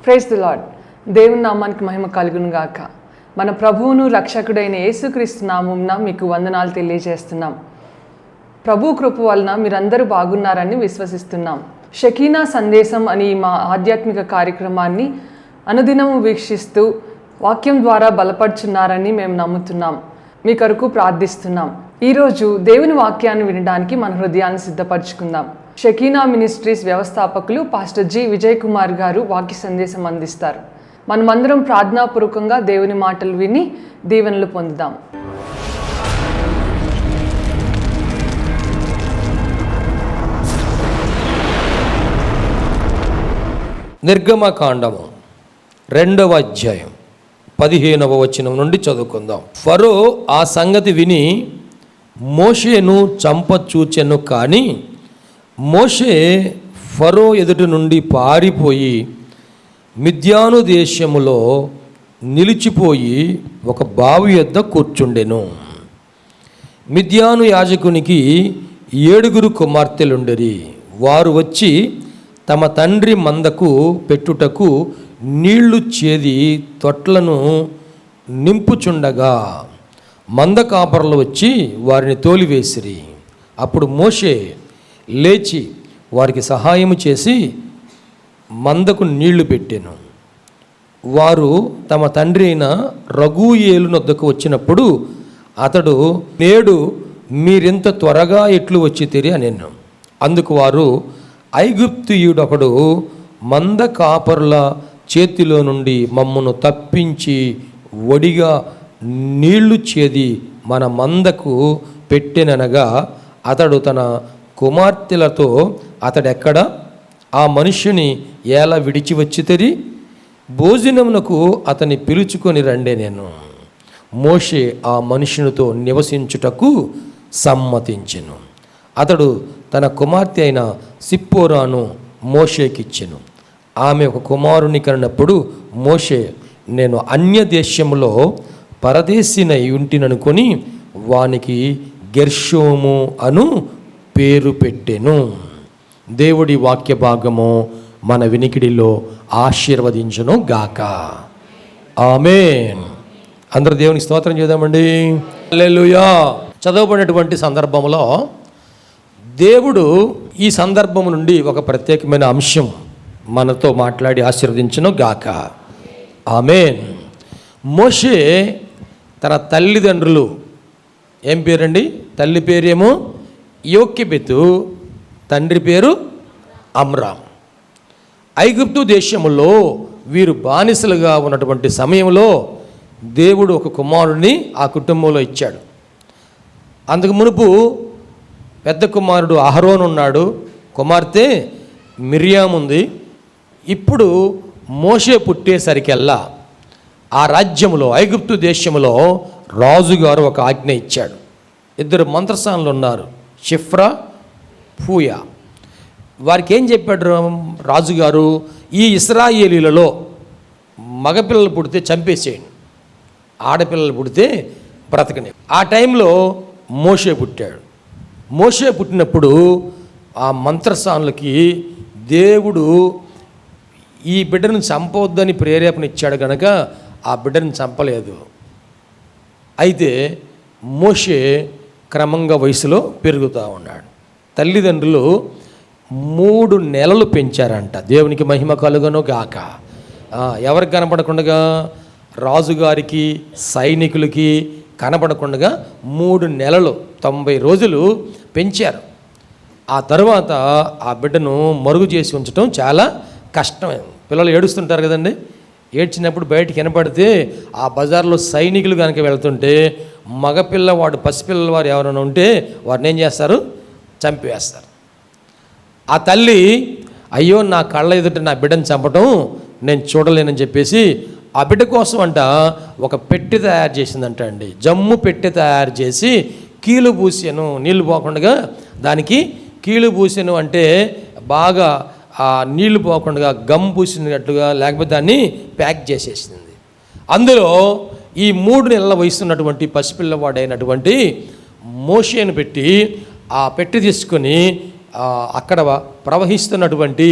Praise the lord. దేవుని నామానికి మహిమ కలుగును గాక. మన ప్రభువును రక్షకుడైన యేసుక్రీస్తు నామమున మీకు వందనాలు తెలియజేస్తున్నాం. ప్రభు కృప వలన మీరందరూ బాగున్నారని విశ్వసిస్తున్నాం. షకీనా సందేశం అని మా ఆధ్యాత్మిక కార్యక్రమాన్ని అనుదినము వీక్షిస్తూ వాక్యం ద్వారా బలపడుచున్నారని మేము నమ్ముతున్నాం. మీ కొరకు ప్రార్థిస్తున్నాం. ఈరోజు దేవుని వాక్యాన్ని వినడానికి మన హృదయాన్ని సిద్ధపరచుకుందాం. షకీనా మినిస్ట్రీస్ వ్యవస్థాపకులు పాస్టర్ జి విజయ్ కుమార్ గారు వాక్య సందేశం అందిస్తారు. మనమందరం ప్రార్థనాపూర్వకంగా దేవుని మాటలు విని దీవెనలు పొందుదాం. నిర్గమకాండము 2వ అధ్యాయం 15వ వచనం నుండి చదువుకుందాం. ఫరో ఆ సంగతి విని మోషేను చంపచూచెను, కానీ మోషే ఫరో ఎదుటి నుండి పారిపోయి మిద్యాను దేశములో నిలిచిపోయి ఒక బావి యొద్ద కూర్చుండెను. మిద్యాను యాజకునికి 7 కుమార్తెలుండిరి. వారు వచ్చి తమ తండ్రి మందకు పెట్టుటకు నీళ్లు చేది తొట్లను నింపుచుండగా మంద కాపరులు వచ్చి వారిని తోలివేసిరి. అప్పుడు మోషే లేచి వారికి సహాయము చేసి మందకు నీళ్లు పెట్టెను. వారు తమ తండ్రి అయిన రగూయేలు నొద్దకు వచ్చినప్పుడు అతడు, నేడు మీరింత త్వరగా ఎట్లు వచ్చితిరి అనెను. అందుకు వారు, ఐగుప్తీయుడొకడు మంద కాపరుల చేతిలో నుండి మమ్మను తప్పించి ఒడిగా నీళ్లు చేది మన మందకు పెట్టెననగా, అతడు తన కుమార్తెలతో, అతడెక్కడ? ఆ మనుష్యుని ఎలా విడిచి వచ్చితిరి? భోజనమునకు అతని పిలుచుకొని రండే. నేను మోషే ఆ మనుష్యునితో నివసించుటకు సమ్మతించెను. అతడు తన కుమార్తె అయిన సిప్పోరాను మోషేకిచ్చెను. ఆమె ఒక కుమారుని కన్నప్పుడు మోషే, నేను అన్య దేశంలో పరదేశినై ఉంటిననుకొని వానికి గెర్షోము అను పేరు పెట్టెను. దేవుడి వాక్య భాగము మన వినికిడిలో ఆశీర్వదించును గాక. ఆమేన్. అందరూ దేవునికి స్తోత్రం చేద్దామండి. హల్లెలూయా. చదవబడినటువంటి సందర్భంలో దేవుడు ఈ సందర్భం నుండి ఒక ప్రత్యేకమైన అంశం మనతో మాట్లాడి ఆశీర్వదించును గాక. ఆమేన్. మోషే తన తల్లిదండ్రులు, ఏం పేరండి? తల్లి పేరేమో యోకెబెతు, తండ్రి పేరు అమ్రామ్. ఐగుప్తు దేశంలో వీరు బానిసలుగా ఉన్నటువంటి సమయంలో దేవుడు ఒక కుమారుడిని ఆ కుటుంబంలో ఇచ్చాడు. అందుకు మునుపు పెద్ద కుమారుడు అహరోన్ ఉన్నాడు, కుమార్తె మిరియాం ఉంది. ఇప్పుడు మోషే పుట్టేసరికెల్లా ఆ రాజ్యంలో, ఐగుప్తు దేశంలో రాజుగారు ఒక ఆజ్ఞ ఇచ్చాడు. 2 మంత్రసానులు ఉన్నారు, షిఫ్రా, పూయా. వారికి ఏం చెప్పాడు రాజుగారు? ఈ ఇశ్రాయేలీలలో మగపిల్లలు పుడితే చంపేసేయండి, ఆడపిల్లలు పుడితే బ్రతకని. ఆ టైంలో మోషే పుట్టాడు. మోషే పుట్టినప్పుడు ఆ మంత్రసానులకి దేవుడు ఈ బిడ్డను చంపవద్దని ప్రేరేపణ ఇచ్చాడు కనుక ఆ బిడ్డను చంపలేదు. అయితే మోషే క్రమంగా వయసులో పెరుగుతూ ఉన్నాడు. తల్లిదండ్రులు 3 నెలలు పెంచారంట. దేవునికి మహిమ కలుగును గాక. ఎవరికి కనపడకుండా? రాజుగారికి, సైనికులకి కనపడకుండా 3 నెలలు 90 రోజులు పెంచారు. ఆ తర్వాత ఆ బిడ్డను మరుగు చేసి ఉంచడం చాలా కష్టమే. పిల్లలు ఏడుస్తుంటారు కదండి. ఏడ్చినప్పుడు బయటికి వినపడితే ఆ బజార్లో సైనికులు కనుక వెళ్తుంటే మగపిల్లవాడు, పసిపిల్లవారు ఎవరైనా ఉంటే వారిని ఏం చేస్తారు? చంపివేస్తారు. ఆ తల్లి, అయ్యో నా కళ్ళ ఎదుట నా బిడ్డను చంపటం నేను చూడలేనని చెప్పేసి ఆ బిడ్డ కోసం అంట ఒక పెట్టె తయారు చేసిందంట అండి. జమ్ము పెట్టె తయారు చేసి కీలు పూసాను, నీళ్లు పోకుండా దానికి కీలు పూసాను అంటే బాగా ఆ నీళ్లు పోకుండా గమ్ పూసినట్టుగా, లేకపోతే దాన్ని ప్యాక్ చేసేసింది. అందులో ఈ 3 నెలల వయసు ఉన్నటువంటి పసిపిల్లవాడైనటువంటి మోషేను పెట్టి ఆ పెట్టి తీసుకొని అక్కడ ప్రవహిస్తున్నటువంటి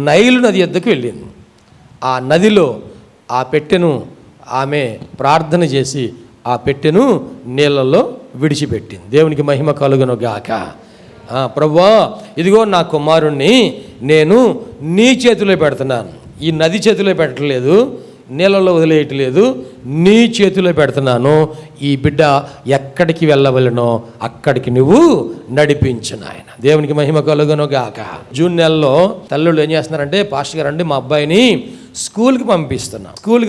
నైలు నది వద్దకు వెళ్ళింది. ఆ నదిలో ఆ పెట్టెను ఆమె ప్రార్థన చేసి ఆ పెట్టెను నీళ్ళల్లో విడిచిపెట్టింది. దేవునికి మహిమ కలుగును గాక. ప్రభువా, ఇదిగో నా కుమారుణ్ణి నేను నీ చేతిలో పెడుతున్నాను. ఈ నది చేతిలో పెట్టలేదు, నీళ్ళలో వదిలేయట్లేదు, నీ చేతిలో పెడుతున్నాను. ఈ బిడ్డ ఎక్కడికి వెళ్ళవలనో అక్కడికి నువ్వు నడిపించు నాయన. దేవునికి మహిమ కలుగును గాక. జూన్ నెలలో తల్లుళ్ళు ఏం చేస్తున్నారంటే, పాస్టర్ గారు అండి మా అబ్బాయిని స్కూల్కి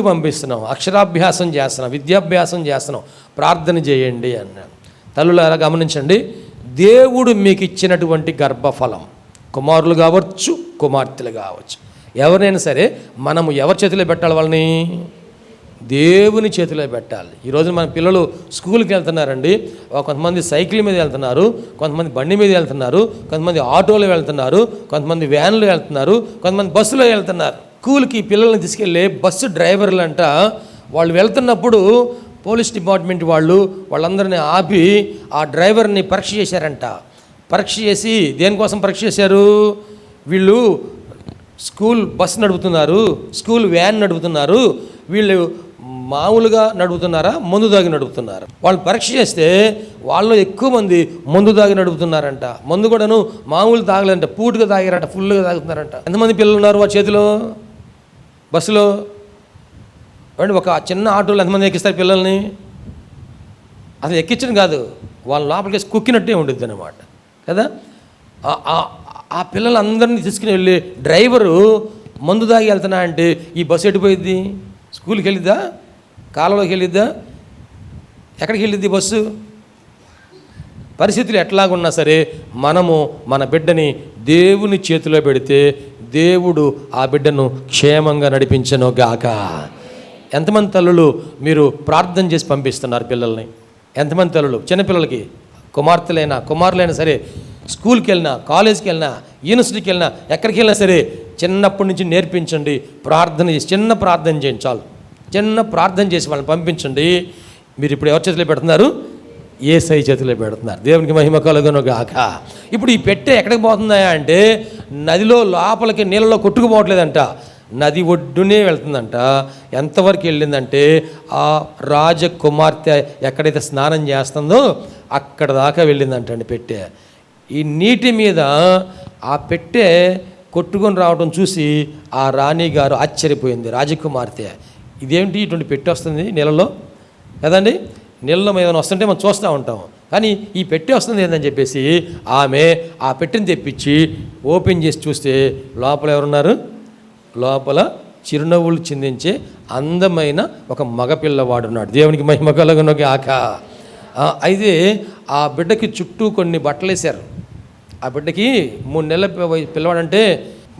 పంపిస్తున్నాం, అక్షరాభ్యాసం చేస్తున్నాం, విద్యాభ్యాసం చేస్తున్నాం, ప్రార్థన చేయండి అన్నాను. తల్లులారా గమనించండి, దేవుడు మీకు ఇచ్చినటువంటి గర్భఫలం, కుమారులు కావచ్చు, కుమార్తెలు కావచ్చు, ఎవరైనా సరే మనము ఎవరి చేతిలో పెట్టాలి? వాళ్ళని దేవుని చేతిలో పెట్టాలి. ఈరోజు మన పిల్లలు స్కూల్కి వెళ్తున్నారండి. కొంతమంది సైకిల్ మీద వెళ్తున్నారు, కొంతమంది బండి మీద వెళ్తున్నారు, కొంతమంది ఆటోలో వెళ్తున్నారు, కొంతమంది వ్యాన్లో వెళ్తున్నారు, కొంతమంది బస్సులో వెళ్తున్నారు. స్కూల్కి పిల్లల్ని తీసుకెళ్ళి బస్సు డ్రైవర్లు అంట, వాళ్ళు వెళ్తున్నప్పుడు పోలీస్ డిపార్ట్మెంట్ వాళ్ళందరినీ ఆపి ఆ డ్రైవర్ని పరీక్ష చేశారంట. పరీక్ష చేసి దేనికోసం పరీక్ష చేశారు? వీళ్ళు స్కూల్ బస్ నడుపుతున్నారు, స్కూల్ వ్యాన్ నడుపుతున్నారు, వీళ్ళు మామూలుగా నడుపుతున్నారా, మందు దాగి నడుపుతున్నారు? వాళ్ళు పరీక్ష చేస్తే వాళ్ళు ఎక్కువ మంది మందు దాగి నడుపుతున్నారంట. మందు కూడాను మామూలు తాగలేదంట, పూటుగా తాగారంట, ఫుల్గా తాగుతున్నారంట. ఎంతమంది పిల్లలు ఉన్నారు ఆ చేతిలో బస్సులో? అంటే ఒక చిన్న ఆటోలో ఎంతమంది ఎక్కిస్తారు పిల్లల్ని? అసలు ఎక్కించడం కాదు, వాళ్ళ లోపలికి కుక్కినట్టే ఉండిద్ది అన్నమాట కదా. ఆ పిల్లలందరినీ తీసుకుని వెళ్ళి డ్రైవరు మందు దాగి వెళ్తున్నా అంటే ఈ బస్సు ఎటుపోయిద్ది? స్కూల్కి వెళ్ళిద్దా? కాలంలోకి వెళ్ళిద్దా? ఎక్కడికి వెళ్ళిద్ది బస్సు? పరిస్థితులు ఎట్లాగున్నా సరే మనము మన బిడ్డని దేవుని చేతిలో పెడితే దేవుడు ఆ బిడ్డను క్షేమంగా నడిపించను గాక. ఎంతమంది తల్లులు మీరు ప్రార్థన చేసి పంపిస్తున్నారు పిల్లల్ని? ఎంతమంది తల్లులు చిన్నపిల్లలకి, కుమారులైనా సరే, స్కూల్కి వెళ్ళినా, కాలేజీకి వెళ్ళినా, యూనివర్సిటీకి వెళ్ళినా, ఎక్కడికి వెళ్ళినా సరే చిన్నప్పటి నుంచి నేర్పించండి. ప్రార్థన చేసి చిన్న ప్రార్థన చేయండి చాలు. చిన్న ప్రార్థన చేసి వాళ్ళని పంపించండి. మీరు ఇప్పుడు ఎవరి చేతిలో పెడుతున్నారు? యేసయ్య చేతిలో పెడుతున్నారు. దేవునికి మహిమ కలుగును గాక. ఇప్పుడు ఈ పెట్టె ఎక్కడికి పోతుందా అంటే నదిలో లోపలికి నీళ్ళలో కొట్టుకుపోవట్లేదంట, నది ఒడ్డునే వెళ్తుందంట. ఎంతవరకు వెళ్ళిందంటే ఆ రాజకుమార్తె ఎక్కడైతే స్నానం చేస్తుందో అక్కడ దాకా వెళ్ళిందంటండి పెట్టె. ఈ నీటి మీద ఆ పెట్టె కొట్టుకొని రావడం చూసి ఆ రాణిగారు ఆశ్చర్యపోయింది. రాజకుమార్తె, ఇదేంటి ఇటువంటి పెట్టె వస్తుంది నీళ్ళలో కదండి, నీళ్ళలో ఏమైనా వస్తుంటే మనం చూస్తూ ఉంటాం, కానీ ఈ పెట్టె వస్తుంది ఏందని చెప్పేసి ఆమె ఆ పెట్టెని తెప్పించి ఓపెన్ చేసి చూస్తే లోపల ఎవరున్నారు? లోపల చిరునవ్వులు చిందించే అందమైన ఒక మగపిల్లవాడున్నాడు. దేవునికి మహిమ కలుగును గాక. అయితే ఆ బిడ్డకి చుట్టూ కొన్ని బట్టలు వేశారు. ఆ బిడ్డకి 3 నెలల పిల్లవాడంటే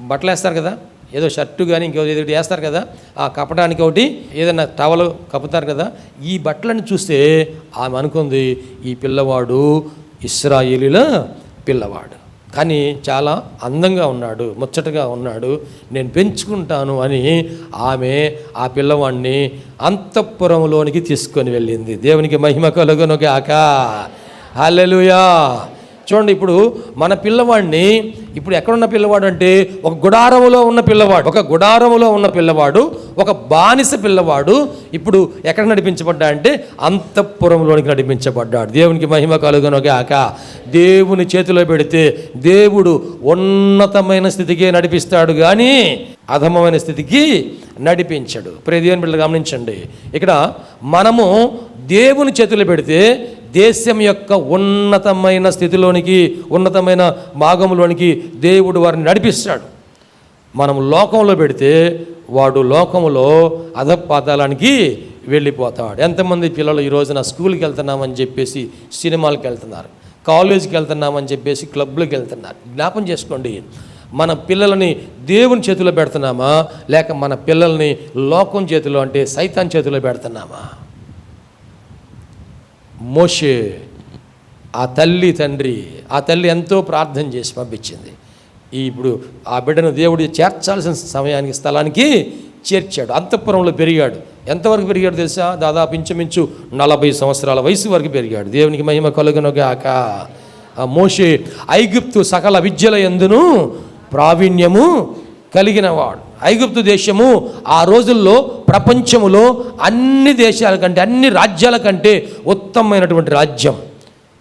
బట్టలు వేస్తారు కదా, ఏదో షర్టు కానీ ఇంకో ఏదో వేస్తారు కదా, ఆ కప్పడానికి ఒకటి ఏదైనా టవలు కప్పుతారు కదా. ఈ బట్టలను చూస్తే ఆమె అనుకుంది ఈ పిల్లవాడు ఇశ్రాయేలీల పిల్లవాడు, కానీ చాలా అందంగా ఉన్నాడు, ముచ్చటగా ఉన్నాడు, నేను పెంచుకుంటాను అని ఆమె ఆ పిల్లవాడిని అంతఃపురంలోనికి తీసుకొని వెళ్ళింది. దేవునికి మహిమ కలుగును గాక. హల్లెలూయా. చూడండి, ఇప్పుడు మన పిల్లవాడిని ఇప్పుడు ఎక్కడున్న పిల్లవాడు అంటే ఒక గుడారములో ఉన్న పిల్లవాడు, ఒక బానిస పిల్లవాడు ఇప్పుడు ఎక్కడ నడిపించబడ్డా అంటే అంతఃపురంలోనికి నడిపించబడ్డాడు. దేవునికి మహిమ కలుగును గాక. దేవుని చేతిలో పెడితే దేవుడు ఉన్నతమైన స్థితికి నడిపిస్తాడు కానీ అధమమైన స్థితికి నడిపించడు. ప్రియ దేవుని బిడ్డలు గమనించండి, ఇక్కడ మనము దేవుని చేతిలో పెడితే దేశం యొక్క ఉన్నతమైన స్థితిలోనికి, ఉన్నతమైన భాగంలోనికి దేవుడు వారిని నడిపిస్తాడు. మనం లోకంలో పెడితే వాడు లోకంలో అధపాతాళానికి వెళ్ళిపోతాడు. ఎంతమంది పిల్లలు ఈ రోజున స్కూల్కి వెళ్తున్నామని చెప్పేసి సినిమాలకు వెళ్తున్నారు, కాలేజీకి వెళ్తున్నామని చెప్పేసి క్లబ్లకు వెళ్తున్నారు. జ్ఞాపం చేసుకోండి, మన పిల్లలని దేవుని చేతిలో పెడుతున్నామా లేక మన పిల్లల్ని లోకం చేతిలో అంటే సైతాన్ చేతిలో పెడుతున్నామా? మోషే ఆ తల్లి ఎంతో ప్రార్థన చేసి పంపించింది. ఇప్పుడు ఆ బిడ్డను దేవుడు చేర్చాల్సిన సమయానికి, స్థలానికి చేర్చాడు. అంతఃపురంలో పెరిగాడు. ఎంతవరకు పెరిగాడు తెలుసా? దాదాపు ఇంచుమించు 40 సంవత్సరాల వయసు వరకు పెరిగాడు. దేవునికి మహిమ కలుగును గాక. ఆ మోషే ఐగుప్తు సకల విద్యల యందును ప్రావీణ్యము కలిగినవాడు. ఐగుప్తు దేశము ఆ రోజుల్లో ప్రపంచములో అన్ని దేశాల కంటే, అన్ని రాజ్యాల కంటే ఉత్తమమైనటువంటి రాజ్యం.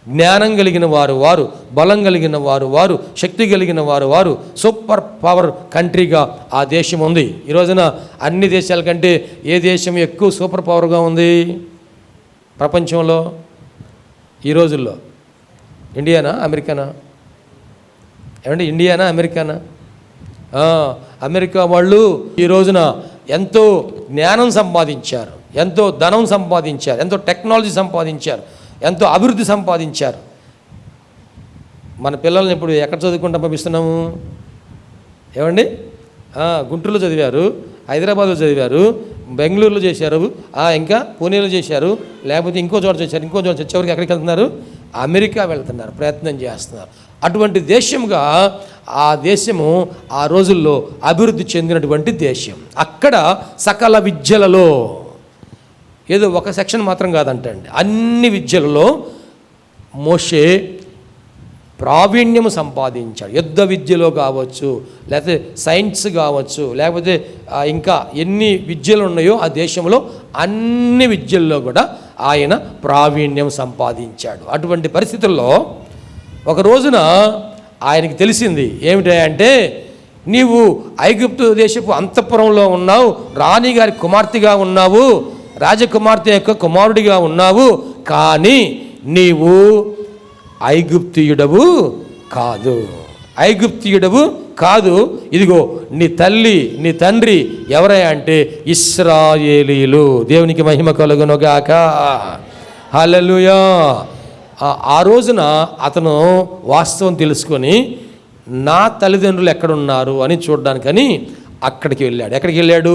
జ్ఞానం కలిగిన వారు, బలం కలిగిన వారు, శక్తి కలిగిన వారు, సూపర్ పవర్ కంట్రీగా ఆ దేశం ఉంది. ఈ రోజున అన్ని దేశాల కంటే ఏ దేశం ఎక్కువ సూపర్ పవర్గా ఉంది ప్రపంచంలో ఈ రోజుల్లో? ఇండియానా, అమెరికానా? ఏమంటే ఇండియానా, అమెరికానా? అమెరికా వాళ్ళు ఈ రోజున ఎంతో జ్ఞానం సంపాదించారు, ఎంతో ధనం సంపాదించారు, ఎంతో టెక్నాలజీ సంపాదించారు, ఎంతో అభివృద్ధి సంపాదించారు. మన పిల్లల్ని ఇప్పుడు ఎక్కడ చదువుకుంటా పంపిస్తున్నాము? ఏమండి? గుంటూరులో చదివారు, హైదరాబాద్లో చదివారు, బెంగళూరులో చేశారు, ఇంకా పూణేలో చేశారు, లేకపోతే ఇంకో చోట చేశారు, ఇంకో చోట చివరికి ఎక్కడికి వెళ్తున్నారు? అమెరికా వెళ్తున్నారు, ప్రయత్నం చేస్తున్నారు. అటువంటి దేశంగా ఆ దేశము ఆ రోజుల్లో అభివృద్ధి చెందినటువంటి దేశం. అక్కడ సకల విద్యలలో, ఏదో ఒక సెక్షన్ మాత్రం కాదంటండి, అన్ని విద్యలలో మోషే ప్రావీణ్యము సంపాదించాడు. యుద్ధ విద్యలో కావచ్చు, లేకపోతే సైన్స్ కావచ్చు, లేకపోతే ఇంకా ఎన్ని విద్యలు ఉన్నాయో ఆ దేశంలో అన్ని విద్యల్లో కూడా ఆయన ప్రావీణ్యం సంపాదించాడు. అటువంటి పరిస్థితుల్లో ఒక రోజున ఆయనకి తెలిసింది ఏమిటంటే, నీవు ఐగుప్తు దేశపు అంతఃపురంలో ఉన్నావు, రాణిగారి కుమార్తెగా ఉన్నావు, రాజకుమార్తె యొక్క కుమారుడిగా ఉన్నావు, కానీ నీవు ఐగుప్తీయుడవు కాదు, ఐగుప్తీయుడవు కాదు. ఇదిగో నీ తల్లి, నీ తండ్రి ఎవరై అంటే ఇశ్రాయేలీలు. దేవునికి మహిమ కలుగునుగాక. హల్లెలూయా. ఆ రోజున అతను వాస్తవం తెలుసుకొని నా తల్లిదండ్రులు ఎక్కడున్నారు అని చూడడానికని అక్కడికి వెళ్ళాడు. ఎక్కడికి వెళ్ళాడు?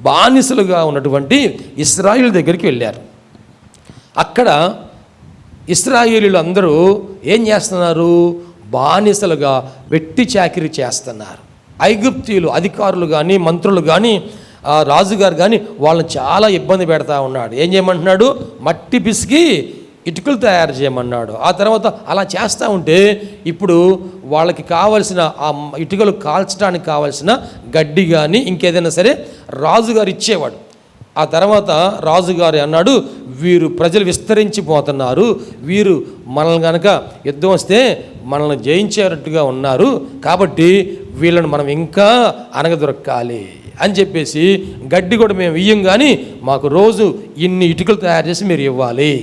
బానిసలుగా ఉన్నటువంటి ఇశ్రాయేలు దగ్గరికి వెళ్ళారు. అక్కడ ఇశ్రాయేలీలు అందరూ ఏం చేస్తున్నారు? బానిసలుగా వెట్టి చాకిరీ చేస్తున్నారు. ఐగుప్తీయులు అధికారులు కానీ, మంత్రులు కానీ, రాజుగారు కానీ వాళ్ళని చాలా ఇబ్బంది పెడతా ఉన్నాడు. ఏం చేయమంటున్నాడు? మట్టి పిసికి ఇటుకలు తయారు చేయమన్నాడు. ఆ తర్వాత అలా చేస్తూ ఉంటే ఇప్పుడు వాళ్ళకి కావలసిన ఆ ఇటుకలు కాల్చడానికి కావలసిన గడ్డి కానీ ఇంకేదైనా సరే రాజుగారు ఇచ్చేవాడు. ఆ తర్వాత రాజుగారు అన్నాడు, వీరు ప్రజలు విస్తరించిపోతున్నారు, వీరు మనల్ని కనుక యుద్ధం వస్తే మనల్ని జయించేటట్టుగా ఉన్నారు, కాబట్టి వీళ్ళని మనం ఇంకా అనగదొరకాలి అని చెప్పేసి గడ్డి కూడా మేము ఇయ్యం, కానీ మాకు రోజు ఇన్ని ఇటుకలు తయారు చేసి మీరు ఇవ్వాలి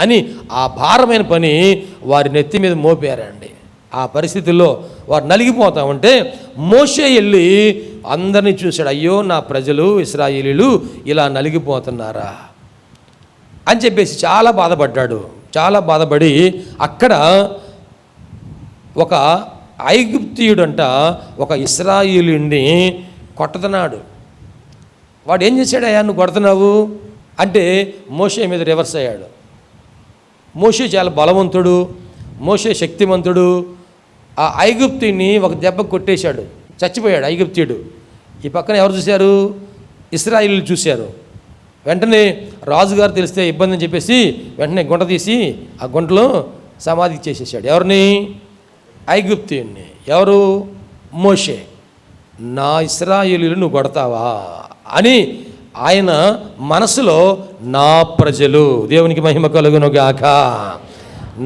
అని ఆ భారమైన పని వారి నెత్తి మీద మోపారండి. ఆ పరిస్థితుల్లో వారు నలిగిపోతా ఉంటే మోషే వెళ్ళి అందరినీ చూశాడు. అయ్యో నా ప్రజలు ఇశ్రాయేలీలు ఇలా నలిగిపోతున్నారా అని చెప్పేసి చాలా బాధపడ్డాడు. చాలా బాధపడి అక్కడ ఒక ఐగుప్తీయుడంట ఒక ఇశ్రాయేలీయుడిని కొట్టుతున్నాడు. వాడు ఏం చేశాడయ్యా నువ్వు కొడుతున్నావు అంటే మోషే మీద రివర్స్ అయ్యాడు. మోషే చాలా బలవంతుడు, మోషే శక్తివంతుడు. ఆ ఐగుప్తుని ఒక దెబ్బ కొట్టేశాడు, చచ్చిపోయాడు ఐగుప్తీయుడు. ఈ పక్కన ఎవరు చూశారు? ఇశ్రాయేలీయులు చూశారు. వెంటనే రాజుగారు తెలిస్తే ఇబ్బంది అని చెప్పేసి వెంటనే గుంట తీసి ఆ గుంటలో సమాధి చేసేసాడు. ఎవరిని? ఐగుప్తీయుడిని. ఎవరు? మోషే. నా ఇశ్రాయేలీయులు నువ్వు కొడతావా అని ఆయన మనసులో నా ప్రజలు, దేవునికి మహిమ కలుగునుగాక,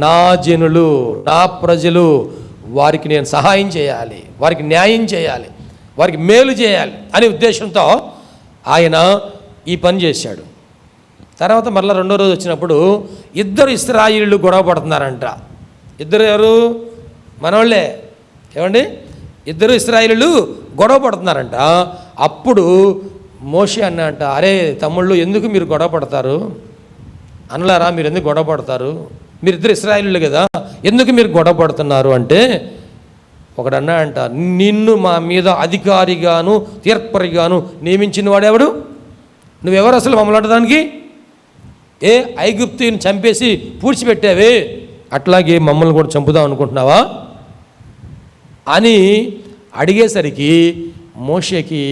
నా జనులు, నా ప్రజలు, వారికి నేను సహాయం చేయాలి, వారికి న్యాయం చేయాలి, వారికి మేలు చేయాలి అనే ఉద్దేశంతో ఆయన ఈ పని చేశాడు. తర్వాత మరలా రెండో రోజు వచ్చినప్పుడు ఇద్దరు ఇశ్రాయేలీయులు గొడవ పడుతున్నారంట. ఇద్దరు ఎవరు? మనోళ్ళే. ఏమండి? ఇద్దరు ఇశ్రాయేలీయులు గొడవ పడుతున్నారంట. అప్పుడు మోషే అన్నంట, అరే తమ్ముళ్ళు ఎందుకు మీరు గొడవ పడతారు? అనలారా మీరు ఎందుకు గొడవ పడతారు? మీరిద్దరు ఇశ్రాయేలీయులు కదా, ఎందుకు మీరు గొడవ పడుతున్నారు అంటే ఒకడు అన్నా అంట, నిన్ను మా మీద అధికారిగాను తీర్పరిగాను నియమించిన వాడెవడు? నువ్వెవరు అసలు మమ్మల్ని అడగడానికి? ఏ ఐగుప్తుని చంపేసి పూడ్చిపెట్టావే, అట్లాగే మమ్మల్ని కూడా చంపుదాం అనుకుంటున్నావా అని అడిగేసరికి మోషేకి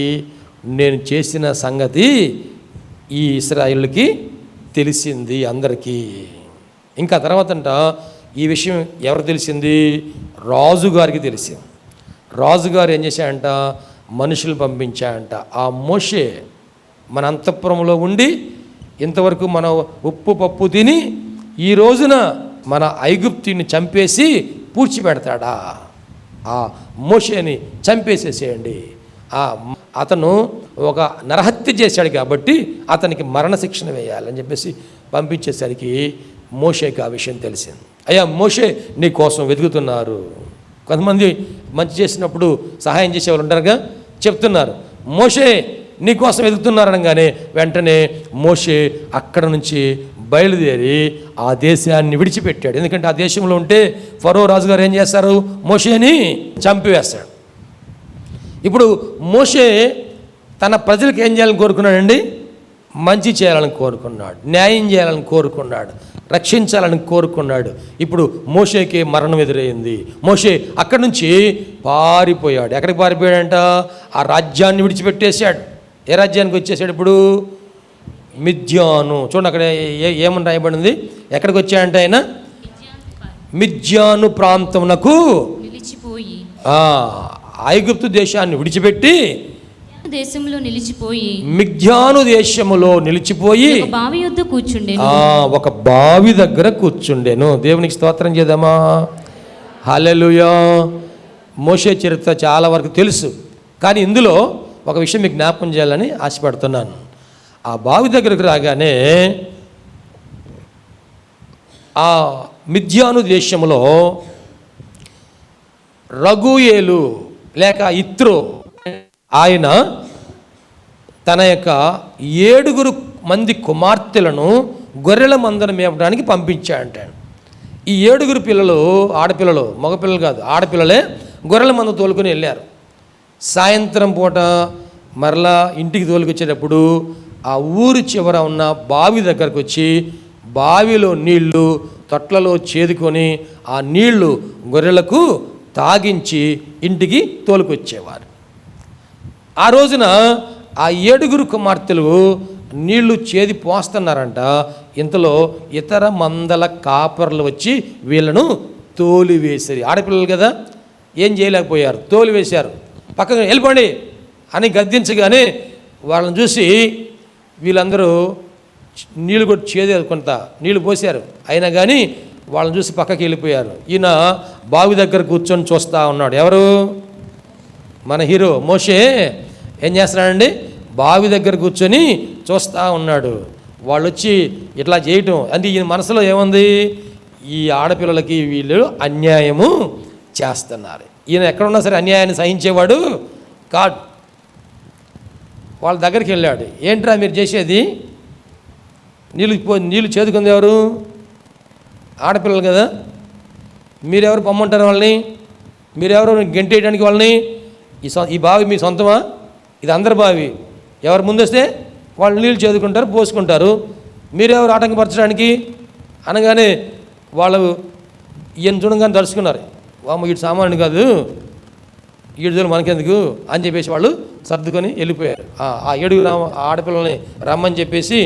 నేను చేసిన సంగతి ఈ ఇశ్రాయేలుకి తెలిసింది అందరికీ. ఇంకా తర్వాతంట ఈ విషయం ఎవరు తెలిసింది? రాజుగారికి తెలిసింది. రాజుగారు ఏం చేశాడంట, మనుషులు పంపించాడంట. ఆ మోషే మన అంతఃపురంలో ఉండి ఇంతవరకు మన ఉప్పు పప్పు తిని ఈ రోజున మన ఐగుప్తుని చంపేసి పూడ్చిపెడతాడా? ఆ మోషేని చంపేసేసేయండి. అతను ఒక నరహత్య చేశాడు కాబట్టి అతనికి మరణశిక్షణ వేయాలని చెప్పేసి పంపించేసరికి మోషేకి ఆ విషయం తెలిసింది. అయ్యా మోషే నీ కోసం వెతుకుతున్నారు. కొంతమంది మంచి చేసినప్పుడు సహాయం చేసేవాళ్ళు ఉంటారుగా, చెప్తున్నారు మోషే నీ కోసం వెతుకుతున్నారు అనగానే వెంటనే మోషే అక్కడ నుంచి బయలుదేరి ఆ దేశాన్ని విడిచిపెట్టాడు. ఎందుకంటే ఆ దేశంలో ఉంటే ఫరో రాజుగారు ఏం చేస్తారు, మోషేని చంపివేస్తాడు. ఇప్పుడు మోషే తన ప్రజలకు ఏం చేయాలని కోరుకున్నాడండి? మంచి చేయాలని కోరుకున్నాడు, న్యాయం చేయాలని కోరుకున్నాడు, రక్షించాలని కోరుకున్నాడు. ఇప్పుడు మోషేకి మరణం ఎదురైంది. మోషే అక్కడి నుంచి పారిపోయాడు. ఎక్కడికి పారిపోయాడంట? ఆ రాజ్యాన్ని విడిచిపెట్టేశాడు. ఏ రాజ్యానికి వచ్చేసాడు ఇప్పుడు? మిద్యాను. చూడండి అక్కడ ఏమని రాయబడింది, ఎక్కడికి వచ్చాడంటే ఆయన మిద్యాను ప్రాంతమునకు నిలిచిపోయి, ఐగుప్తు దేశాన్ని విడిచిపెట్టి దేశంలో నిలిచిపోయి, మిద్యాను దేశములో నిలిచిపోయి బావి యొద్ద కూర్చుండెను. ఒక బావి దగ్గర కూర్చుండెను. దేవునికి స్తోత్రం చేద్దామా? హల్లెలూయా. మోషే చరిత్ర చాలా వరకు తెలుసు, కానీ ఇందులో ఒక విషయం మీకు జ్ఞాపకం చేయాలని ఆశపడుతున్నాను. ఆ బావి దగ్గరకు రాగానే ఆ మిద్యాను దేశంలో రఘుయేలు లేక ఇత్రో ఆయన తన యొక్క 7 మంది కుమార్తెలను గొర్రెల మందను మేపడానికి పంపించాడంట. ఈ 7 పిల్లలు ఆడపిల్లలు, మగపిల్లలు కాదు, ఆడపిల్లలే గొర్రెల మంద తోలుకొని వెళ్ళారు. సాయంత్రం పూట మరలా ఇంటికి తోలుకొచ్చేటప్పుడు ఆ ఊరు చివర ఉన్న బావి దగ్గరకు వచ్చి బావిలో నీళ్లు తొట్లలో చేదుకొని ఆ నీళ్లు గొర్రెలకు తాగించి ఇంటికి తోలుకొచ్చేవారు. ఆ రోజున ఆ 7 కుమార్తెలు నీళ్లు చేది పోస్తున్నారంట. ఇంతలో ఇతర మందల కాపర్లు వచ్చి వీళ్ళను తోలివేశారు. ఆడపిల్లలు కదా, ఏం చేయలేకపోయారు, తోలివేశారు. పక్కన వెళ్ళిపోండి అని గద్దించగానే వాళ్ళని చూసి వీళ్ళందరూ నీళ్ళు కొట్టి చేదే కొంత నీళ్లు పోసారు. అయినా కానీ వాళ్ళని చూసి పక్కకి వెళ్ళిపోయారు. ఈయన బావి దగ్గర కూర్చొని చూస్తూ ఉన్నాడు. ఎవరు? మన హీరో మోషే ఏం చేస్తున్నాడండి? బావి దగ్గర కూర్చొని చూస్తూ ఉన్నాడు. వాళ్ళు వచ్చి ఇట్లా చేయటం అంటే ఈయన మనసులో ఏముంది? ఈ ఆడపిల్లలకి వీళ్ళు అన్యాయము చేస్తున్నారు. ఈయన ఎక్కడున్నా సరే అన్యాయాన్ని సహించేవాడు కాదు. వాళ్ళ దగ్గరికి వెళ్ళాడు. ఏంట్రా మీరు చేసేది? నీళ్ళు చేదుకుంది ఎవరు? ఆడపిల్లలు కదా. మీరెవరు పొమ్మంటారు వాళ్ళని? మీరెవరు గెంటేయడానికి వాళ్ళని? ఈ బావి మీ సొంతమా? ఇది అందరి బావి. ఎవరు ముందొస్తే వాళ్ళు నీళ్ళు చేదుకుంటారు, పోసుకుంటారు. మీరెవరు ఆటంకపరచడానికి అనగానే వాళ్ళు ఈయన చూడంగానే దర్శకున్నారు. వామ్మ వీడు సామాన్యుడు కాదు, ఈడుదలు మనకెందుకు అని చెప్పేసి వాళ్ళు సర్దుకొని వెళ్ళిపోయారు. ఆ 7 ఆడపిల్లల్ని రమ్మని చెప్పేసి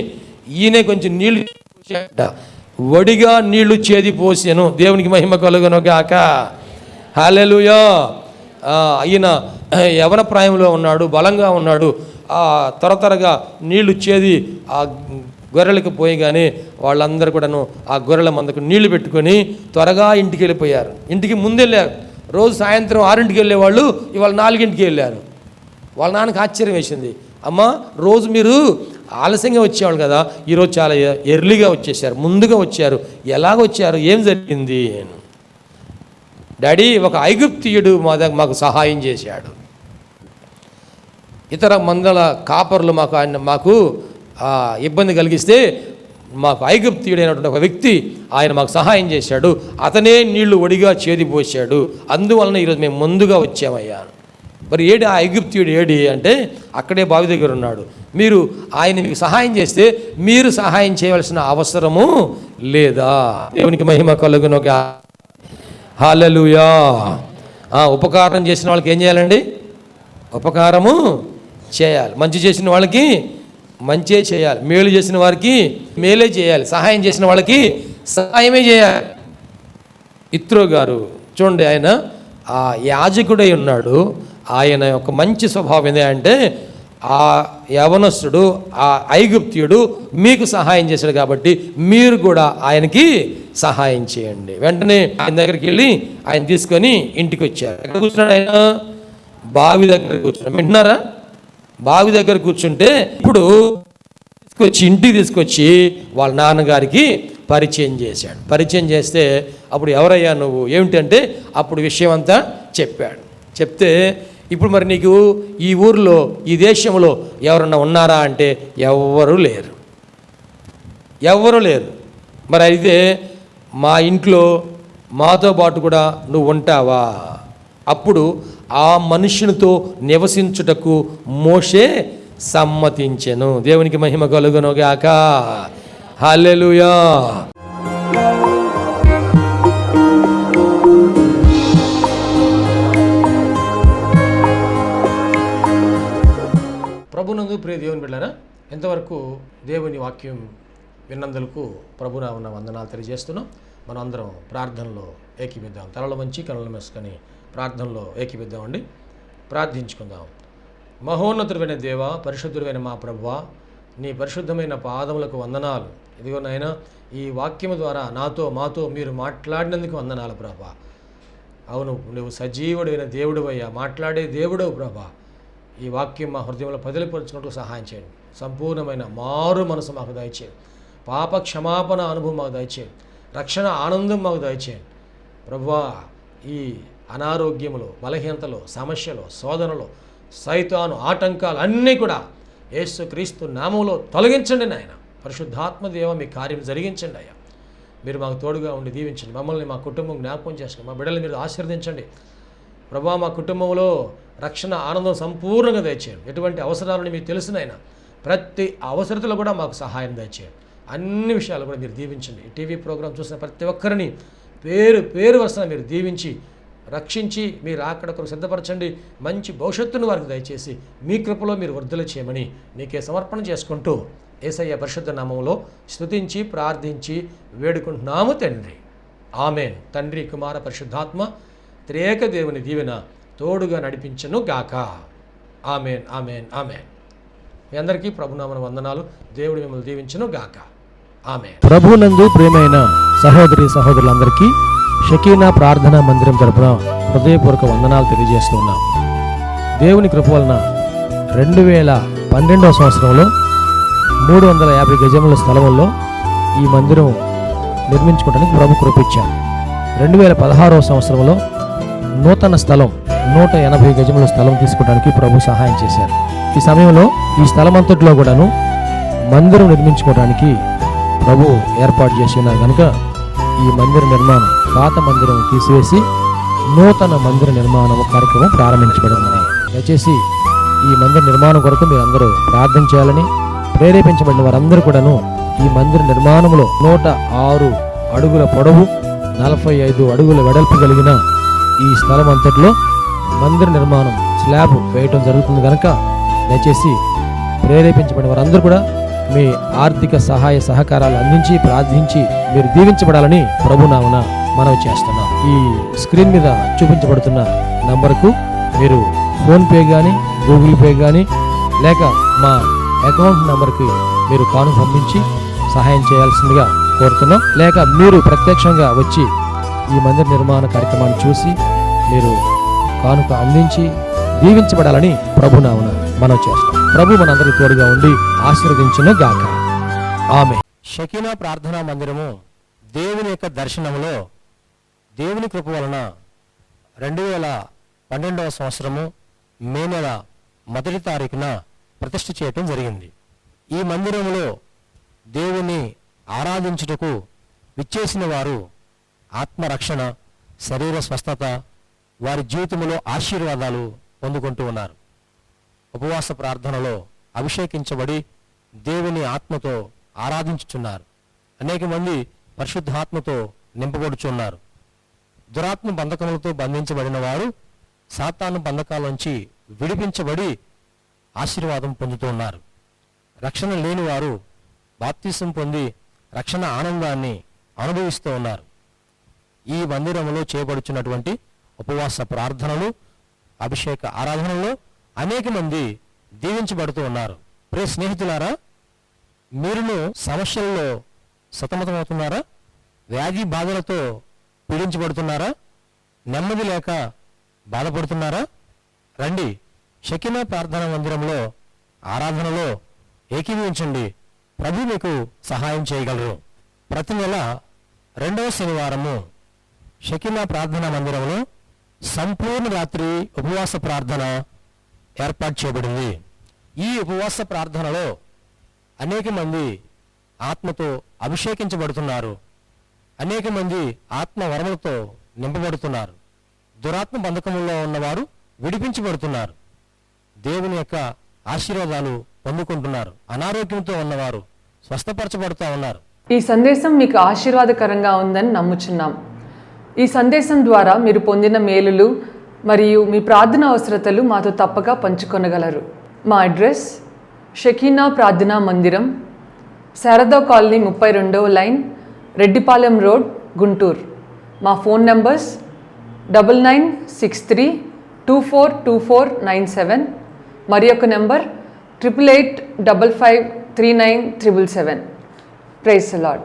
ఈయనే కొంచెం నీళ్లు వడిగా నీళ్లు చేది పోసాను. దేవునికి మహిమ కలుగును గాక. హల్లెలూయా. ఈయన యవన ప్రాయంలో ఉన్నాడు, బలంగా ఉన్నాడు. త్వరగా నీళ్లు చేది ఆ గొర్రెలకు పోయగానే వాళ్ళందరూ కూడాను ఆ గొర్రెల మందకు నీళ్లు పెట్టుకొని త్వరగా ఇంటికి వెళ్ళిపోయారు. ఇంటికి ముందెళ్ళారు. రోజు సాయంత్రం 6ంటికి వెళ్ళేవాళ్ళు ఇవాళ 4ంటికి వెళ్ళారు. వాళ్ళ నాన్నకి ఆశ్చర్యం వేసింది. అమ్మ రోజు మీరు ఆలస్యంగా వచ్చేవాళ్ళు కదా, ఈరోజు చాలా ఎర్లీగా వచ్చేసారు, ముందుగా వచ్చారు, ఎలాగ వచ్చారు, ఏం జరిగింది? డాడీ ఒక ఐగుప్తీయుడు మాకు సహాయం చేశాడు. ఇతర మందల కాపర్లు మాకు ఇబ్బంది కలిగిస్తే మాకు ఐగుప్తీయుడైనటువంటి ఒక వ్యక్తి ఆయన మాకు సహాయం చేశాడు. అతనే నీళ్లు ఒడిగా చేదిపోసాడు. అందువలన ఈరోజు మేము ముందుగా వచ్చామయ్యా. మరి ఏడి ఆ ఐగుప్తీయుడు ఏడి అంటే అక్కడే బావి దగ్గర ఉన్నాడు. మీరు ఆయన మీకు సహాయం చేస్తే మీరు సహాయం చేయవలసిన అవసరము లేదా? దేవునికి మహిమ కలుగును గాక. హల్లెలూయా. ఉపకారం చేసిన వాళ్ళకి ఏం చేయాలండి? ఉపకారము చేయాలి. మంచి చేసిన వాళ్ళకి మంచే చేయాలి, మేలు చేసిన వారికి మేలే చేయాలి, సహాయం చేసిన వాళ్ళకి సహాయమే చేయాలి. ఇత్రో గారు చూడండి, ఆయన ఆ యాజకుడై ఉన్నాడు. ఆయన యొక్క మంచి స్వభావం ఏంటంటే ఆ యవనస్తుడు, ఆ ఐగుప్తియుడు మీకు సహాయం చేశాడు కాబట్టి మీరు కూడా ఆయనకి సహాయం చేయండి. వెంటనే ఆయన దగ్గరికి వెళ్ళి ఆయన తీసుకొని ఇంటికి వచ్చారు. ఎక్కడ కూర్చున్నాడు ఆయన? బావి దగ్గర కూర్చున్నాడు. వింటున్నారా? బావి దగ్గర కూర్చుంటే ఇప్పుడు ఇంటికి తీసుకొచ్చి వాళ్ళ నాన్నగారికి పరిచయం చేశాడు. పరిచయం చేస్తే అప్పుడు ఎవరయ్యా నువ్వు, ఏమిటంటే అప్పుడు విషయం అంతా చెప్పాడు. చెప్తే ఇప్పుడు మరి నీకు ఈ ఊర్లో, ఈ దేశంలో ఎవరన్నా ఉన్నారా అంటే ఎవ్వరూ లేరు. మరి అయితే మా ఇంట్లో మాతో పాటు కూడా నువ్వు ఉంటావా? అప్పుడు ఆ మనుషునితో నివసించుటకు మోషే సమ్మతించెను. దేవునికి మహిమ కలుగునుగాక. హల్లెలూయా. ప్రభునందు ప్రియ దేవుని బిడ్డలారా, ఇంతవరకు దేవుని వాక్యం విన్నందులకు ప్రభునామమున వందనాలు తెలియజేస్తున్నాం. మనం అందరం ప్రార్థనలో ఏకీభిద్దాం. తలలు వంచి కనులు మూసుకొని ప్రార్థనలో ఏకీభిద్దామండి. ప్రార్థించుకుందాం. మహోన్నతుడైన దేవ, పరిశుద్ధుడైన మా ప్రభువా, నీ పరిశుద్ధమైన పాదములకు వందనాలు. ఇదిగో నాయనా, ఈ వాక్యము ద్వారా మాతో మీరు మాట్లాడినందుకు వందనాలు ప్రభా. అవును, నువ్వు సజీవుడైన దేవుడివయ్యా, మాట్లాడే దేవుడవు ప్రభా. ఈ వాక్యం మా హృదయంలో పదిలిపరుచుకుంటూ సహాయం చేయండి. సంపూర్ణమైన మారు మనసు మాకు దయచేయండి. పాప క్షమాపణ అనుభవం మాకు దయచేయండి. రక్షణ ఆనందం మాకు దయచేయండి ప్రభువా. ఈ అనారోగ్యములు, బలహీనతలు, సమస్యలు, శోధనలు, సైతాను ఆటంకాలు అన్నీ కూడా యేసుక్రీస్తు నామములో తొలగించండి నాయన. పరిశుద్ధాత్మ దేవ, మీ కార్యం జరిగించండి అయ్యా. మీరు మాకు తోడుగా ఉండి దీవించండి. మమ్మల్ని, మా కుటుంబం జ్ఞాపకం చేసుకోండి. మా బిడ్డల్ని మీరు ఆశీర్వదించండి ప్రభువా. మా కుటుంబంలో రక్షణ ఆనందం సంపూర్ణంగా దయచేయండి. ఎటువంటి అవసరాలని మీకు తెలుసునైనా ప్రతి అవసరతలో కూడా మాకు సహాయం దయచేయండి. అన్ని విషయాలు కూడా మీరు దీవించండి. ఈ టీవీ ప్రోగ్రాం చూసిన ప్రతి ఒక్కరిని పేరు వరుసన మీరు దీవించి రక్షించి మీరు అక్కడ సిద్ధపరచండి. మంచి భవిష్యత్తును వారికి దయచేసి మీ కృపలో మీరు వర్ధలు చేయమని నీకే సమర్పణ చేసుకుంటూ యేసయ్య పరిశుద్ధ నామములో స్తుతించి ప్రార్థించి వేడుకుంటున్నాము తండ్రి. ఆమెన్. తండ్రి, కుమార, పరిశుద్ధాత్మ త్రియేక దేవుని దీవెన తోడుగా నడిపించను గాక. Amen, amen, amen. మీ అందరికీ ప్రభునామన వందనాలు. దేవుడు మిమ్మల్ని దీవించను గాక. ఆమెన్. ప్రభునందు ప్రియమైన సహోదరి సహోదరులందరికీ షకీనా ప్రార్థనా మందిరం తరపున హృదయపూర్వక వందనాలు తెలియజేస్తున్నాం. దేవుని కృప వలన 2012వ సంవత్సరంలో 350 గజముల స్థలంలో ఈ మందిరం నిర్మించుకోవడానికి ప్రభు కృపించారు. 2016వ సంవత్సరంలో నూతన స్థలం 180 గజముల స్థలం తీసుకోవడానికి ప్రభు సహాయం చేశారు. ఈ సమయంలో ఈ స్థలం అంతట్లో కూడాను మందిరం నిర్మించుకోవడానికి ప్రభు ఏర్పాటు చేసి ఉన్నారు కనుక ఈ మందిర నిర్మాణం, పాత మందిరం తీసివేసి నూతన మందిర నిర్మాణం కార్యక్రమం ప్రారంభించబడిందని దయచేసి ఈ మందిర నిర్మాణం కొరకు మీరు అందరూ ప్రార్థన చేయాలని, ప్రేరేపించబడిన వారందరూ కూడాను ఈ మందిర నిర్మాణంలో 106 అడుగుల పొడవు 45 అడుగుల వెడల్పు కలిగిన ఈ స్థలం అంతట్లో మందిర నిర్మాణం స్లాబ్ వేయటం జరుగుతుంది కనుక దయచేసి ప్రేరేపించబడిన వారందరూ కూడా మీ ఆర్థిక సహాయ సహకారాలు అందించి ప్రార్థించి మీరు దీవించబడాలని ప్రభునామన మనవి చేస్తున్నాం. ఈ స్క్రీన్ మీద చూపించబడుతున్న నంబర్కు మీరు ఫోన్పే కానీ, గూగుల్ పే కానీ, లేక మా అకౌంట్ నంబర్కి మీరు కాను పంపించి సహాయం చేయాల్సిందిగా కోరుతున్నాం. లేక మీరు ప్రత్యక్షంగా వచ్చి ఈ మందిర నిర్మాణ కార్యక్రమాన్ని చూసి మీరు కానుక అందించి దీవించబడాలని ప్రభునామన మనవి చేస్తాం. ప్రభు మనందరి తోడుగా ఉండి ఆశీర్వదించును గాక. ఆమేన్. షకీనా ప్రార్థనా మందిరము దేవుని యొక్క దర్శనములో దేవుని కృప వలన 2012వ సంవత్సరము మే నెల 1వ తారీఖున ప్రతిష్ఠ చేయటం జరిగింది. ఈ మందిరములో దేవుని ఆరాధించుటకు విచ్చేసిన వారు ఆత్మరక్షణ, శరీర స్వస్థత, వారి జీవితంలో ఆశీర్వాదాలు పొందుకుంటూ ఉన్నారు. ఉపవాస ప్రార్థనలో అభిషేకించబడి దేవుని ఆత్మతో ఆరాధించుచున్నారు. అనేక మంది పరిశుద్ధాత్మతో నింపబడుచున్నారు. దురాత్మ బంధకములతో బంధించబడిన వారు సాతాను బంధకాల విడిపించబడి ఆశీర్వాదం పొందుతూ ఉన్నారు. రక్షణ లేని వారు బాప్తిసం పొంది రక్షణ ఆనందాన్ని అనుభవిస్తూ ఉన్నారు. ఈ మందిరంలో చేయబడుచున్నటువంటి ఉపవాస ప్రార్థనలు అభిషేక ఆరాధనలో అనేక మంది దీవించబడుతూ ఉన్నారు. ప్రియ స్నేహితులారా, మీరును సమస్యల్లో సతమతమవుతున్నారా? వ్యాధి బాధలతో పీడించబడుతున్నారా? నెమ్మది లేక బాధపడుతున్నారా? రండి, షకీనా ప్రార్థనా మందిరంలో ఆరాధనలో ఏకీభవించండి. ప్రభు మీకు సహాయం చేయగలరు. ప్రతి నెల 2వ శనివారము షకీనా ప్రార్థనా మందిరంలో సంపూర్ణ రాత్రి ఉపవాస ప్రార్థన ఏర్పాటు చేయబడింది. ఈ ఉపవాస ప్రార్థనలో అనేక మంది ఆత్మతో అభిషేకించబడుతున్నారు. అనేక మంది ఆత్మ వరములతో నింపబడుతున్నారు. దురాత్మ బంధకముల్లో ఉన్నవారు విడిపించబడుతున్నారు. దేవుని యొక్క ఆశీర్వాదాలు పొందుకుంటున్నారు. అనారోగ్యంతో ఉన్నవారు స్వస్థపరచబడుతూ ఉన్నారు. ఈ సందేశం మీకు ఆశీర్వాదకరంగా ఉందని నమ్ముచున్నాం. ఈ సందేశం ద్వారా మీరు పొందిన మేలులు మరియు మీ ప్రార్థన అవసరతలు మాతో తప్పక పంచుకొనగలరు. మా అడ్రస్ షకీనా ప్రార్థనా మందిరం, శారదా కాలనీ 32వ లైన్, రెడ్డిపాలెం రోడ్, గుంటూరు. మా ఫోన్ నంబర్స్ 9963242497, మరి యొక్క నెంబర్ 8885539777. Praise the lord.